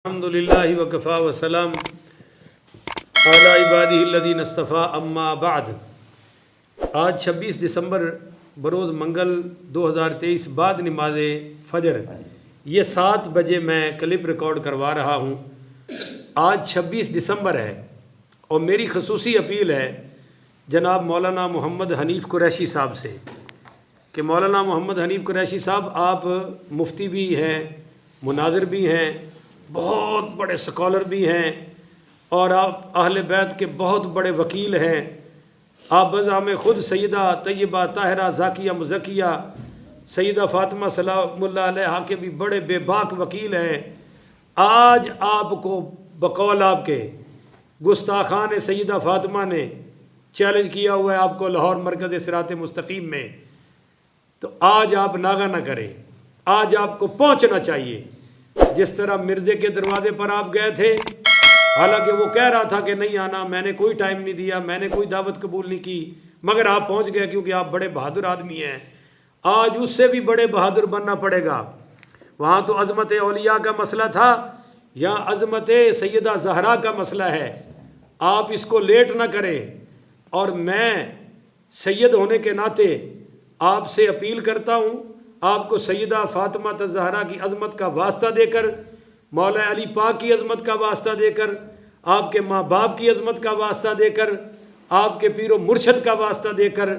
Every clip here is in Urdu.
الحمدللہ وکفا وسلام علی عبادہ الذین اصطفیٰ اما بعد۔ آج 26 دسمبر بروز منگل 2023 بعد نماز فجر یہ 7 بجے میں کلپ ریکارڈ کروا رہا ہوں۔ آج 26 دسمبر ہے اور میری خصوصی اپیل ہے جناب مولانا محمد حنیف قریشی صاحب سے کہ مولانا محمد حنیف قریشی صاحب آپ مفتی بھی ہیں، مناظر بھی ہیں، بہت بڑے سکالر بھی ہیں اور آپ اہل بیت کے بہت بڑے وکیل ہیں۔ آپ بزعم خود سیدہ طیبہ طاہرہ زاکیہ مزکیہ سیدہ فاطمہ سلام اللہ علیہا کے بھی بڑے بے باک وکیل ہیں۔ آج آپ کو بقول آپ کے گستاخان سیدہ فاطمہ نے چیلنج کیا ہوا ہے آپ کو لاہور مرکز صراط مستقیم میں، تو آج آپ ناغہ نہ کریں، آج آپ کو پہنچنا چاہیے۔ جس طرح مرزے کے دروازے پر آپ گئے تھے، حالانکہ وہ کہہ رہا تھا کہ نہیں آنا، میں نے کوئی ٹائم نہیں دیا، میں نے کوئی دعوت قبول نہیں کی، مگر آپ پہنچ گئے کیونکہ آپ بڑے بہادر آدمی ہیں۔ آج اس سے بھی بڑے بہادر بننا پڑے گا۔ وہاں تو عظمت اولیاء کا مسئلہ تھا، یہاں عظمت سیدہ زہرا کا مسئلہ ہے۔ آپ اس کو لیٹ نہ کریں، اور میں سید ہونے کے ناطے آپ سے اپیل کرتا ہوں، آپ کو سیدہ فاطمہ الزہرا کی عظمت کا واسطہ دے کر، مولا علی پاک کی عظمت کا واسطہ دے کر، آپ کے ماں باپ کی عظمت کا واسطہ دے کر، آپ کے پیر و مرشد کا واسطہ دے کر،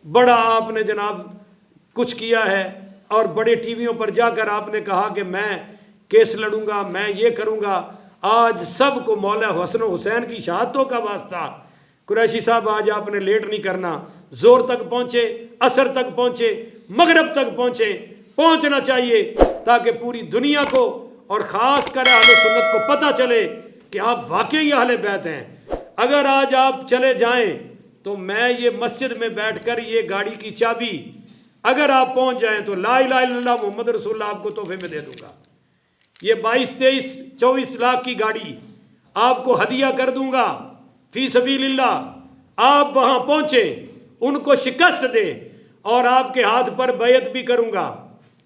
بڑا آپ نے جناب کچھ کیا ہے، اور بڑے ٹی ویوں پر جا کر آپ نے کہا کہ میں کیس لڑوں گا، میں یہ کروں گا۔ آج سب کو مولا حسن و حسین کی شہادتوں کا واسطہ۔ قریشی صاحب آج آپ نے لیٹ نہیں کرنا، زور تک پہنچے، عصر تک پہنچے، مغرب تک پہنچے، پہنچنا چاہیے تاکہ پوری دنیا کو اور خاص کر اہل سنت کو پتہ چلے کہ آپ واقعی اہل بیت ہیں۔ اگر آج آپ چلے جائیں تو میں یہ مسجد میں بیٹھ کر یہ گاڑی کی چابی اگر آپ پہنچ جائیں تو لا الہ الا اللہ محمد رسول اللہ آپ کو تحفے میں دے دوں گا۔ یہ 22 23 24 لاکھ کی گاڑی آپ کو ہدیہ کر دوں گا فی سبیل اللہ۔ آپ وہاں پہنچیں، ان کو شکست دیں، اور آپ کے ہاتھ پر بیعت بھی کروں گا۔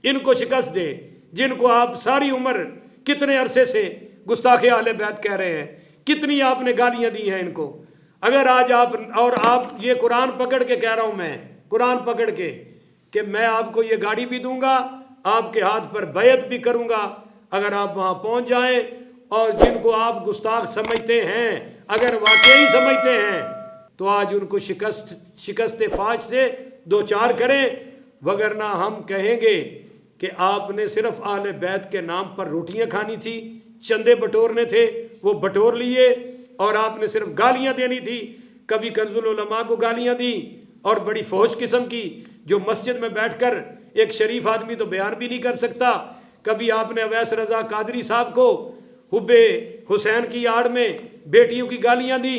ان کو شکست دیں جن کو آپ ساری عمر کتنے عرصے سے گستاخ اہل بیت کہہ رہے ہیں، کتنی آپ نے گالیاں دی ہیں ان کو۔ اگر آج آپ یہ قرآن پکڑ کے کہہ رہا ہوں، میں قرآن پکڑ کے کہ میں آپ کو یہ گاڑی بھی دوں گا، آپ کے ہاتھ پر بیعت بھی کروں گا، اگر آپ وہاں پہنچ جائیں، اور جن کو آپ گستاخ سمجھتے ہیں اگر واقعی سمجھتے ہیں تو آج ان کو شکست فاش سے دوچار کریں، وگرنہ ہم کہیں گے کہ آپ نے صرف اہل بیت کے نام پر روٹیاں کھانی تھی، چندے بٹورنے تھے وہ بٹور لیے، اور آپ نے صرف گالیاں دینی تھی۔ کبھی کنز العلماء کو گالیاں دی، اور بڑی فحش قسم کی، جو مسجد میں بیٹھ کر ایک شریف آدمی تو بیان بھی نہیں کر سکتا۔ کبھی آپ نے اویس رضا قادری صاحب کو حب حسین کی آڑ میں بیٹیوں کی گالیاں دی،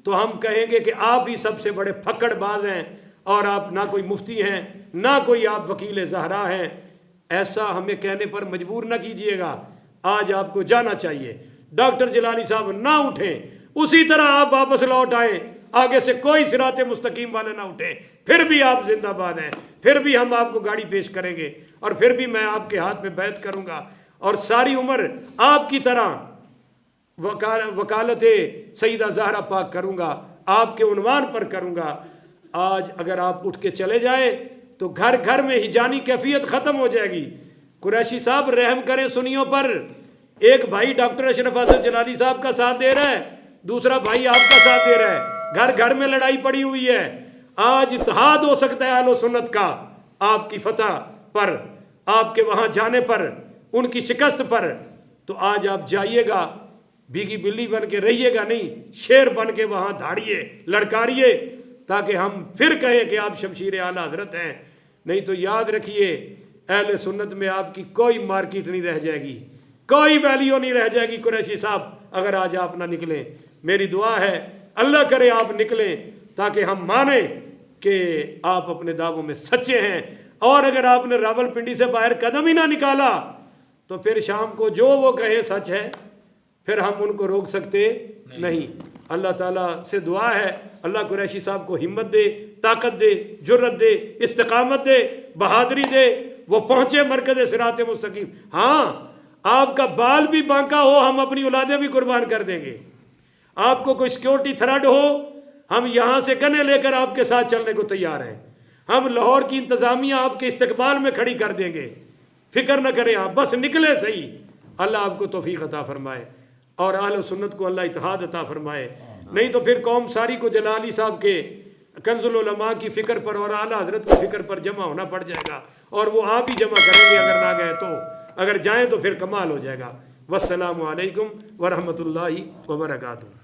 تو ہم کہیں گے کہ آپ ہی سب سے بڑے پھکڑ باز ہیں، اور آپ نہ کوئی مفتی ہیں، نہ کوئی آپ وکیل زہرا ہیں۔ ایسا ہمیں کہنے پر مجبور نہ کیجئے گا۔ آج آپ کو جانا چاہیے۔ ڈاکٹر جلالی صاحب نہ اٹھیں، اسی طرح آپ واپس لوٹ آئیں، آگے سے کوئی صراط مستقیم والے نہ اٹھیں، پھر بھی آپ زندہ باد ہیں، پھر بھی ہم آپ کو گاڑی پیش کریں گے، اور پھر بھی میں آپ کے ہاتھ میں بیعت کروں گا، اور ساری عمر آپ کی طرح وکالت سیدہ زہرا پاک کروں گا، آپ کے عنوان پر کروں گا۔ آج اگر آپ اٹھ کے چلے جائیں تو گھر گھر میں ہجانی کیفیت ختم ہو جائے گی۔ قریشی صاحب رحم کریں سنیوں پر۔ ایک بھائی ڈاکٹر اشرف حسن جلالی صاحب کا ساتھ دے رہا ہے، دوسرا بھائی آپ کا ساتھ دے رہا ہے، گھر گھر میں لڑائی پڑی ہوئی ہے۔ آج اتحاد ہو سکتا ہے اہل و سنت کا آپ کی فتح پر، آپ کے وہاں جانے پر، ان کی شکست پر۔ تو آج آپ جائیے گا، بھیگی بلی بن کے رہیے گا نہیں، شیر بن کے وہاں دھاڑیے، لڑکاریے، تاکہ ہم پھر کہیں کہ آپ شمشیر اعلیٰ حضرت ہیں۔ نہیں تو یاد رکھیے، اہل سنت میں آپ کی کوئی مارکیٹ نہیں رہ جائے گی، کوئی ویلیو نہیں رہ جائے گی قریشی صاحب، اگر آج آپ نہ نکلیں۔ میری دعا ہے اللہ کرے آپ نکلیں، تاکہ ہم مانیں کہ آپ اپنے دعووں میں سچے ہیں۔ اور اگر آپ نے راول پنڈی سے باہر قدم ہی نہ نکالا تو پھر شام کو جو وہ کہے سچ ہے، پھر ہم ان کو روک سکتے نہیں۔ اللہ تعالیٰ سے دعا ہے اللہ قریشی صاحب کو ہمت دے، طاقت دے، جرت دے، استقامت دے، بہادری دے، وہ پہنچے مرکز صراط مستقیم۔ ہاں، آپ کا بال بھی بانکا ہو ہم اپنی اولادیں بھی قربان کر دیں گے. آپ کو کوئی سیکیورٹی تھریٹ ہو ہم یہاں سے گنے لے کر آپ کے ساتھ چلنے کو تیار ہیں. ہم لاہور کی انتظامیہ آپ کے استقبال میں کھڑی کر دیں گے. فکر نہ کریں آپ، بس نکلے صحیح. اللہ آپ کو توفیق عطا فرمائے اور اہل و سنت کو اللہ اتحاد عطا فرمائے. نہیں تو پھر قوم ساری کو جلالی صاحب کے کنز العلماء کی فکر پر اور اعلیٰ حضرت کی فکر پر جمع ہونا پڑ جائے گا، اور وہ آپ ہی جمع کریں گے اگر نہ گئے تو. اگر جائیں تو پھر کمال ہو جائے گا. والسلام علیکم ورحمۃ اللہ وبرکاتہ.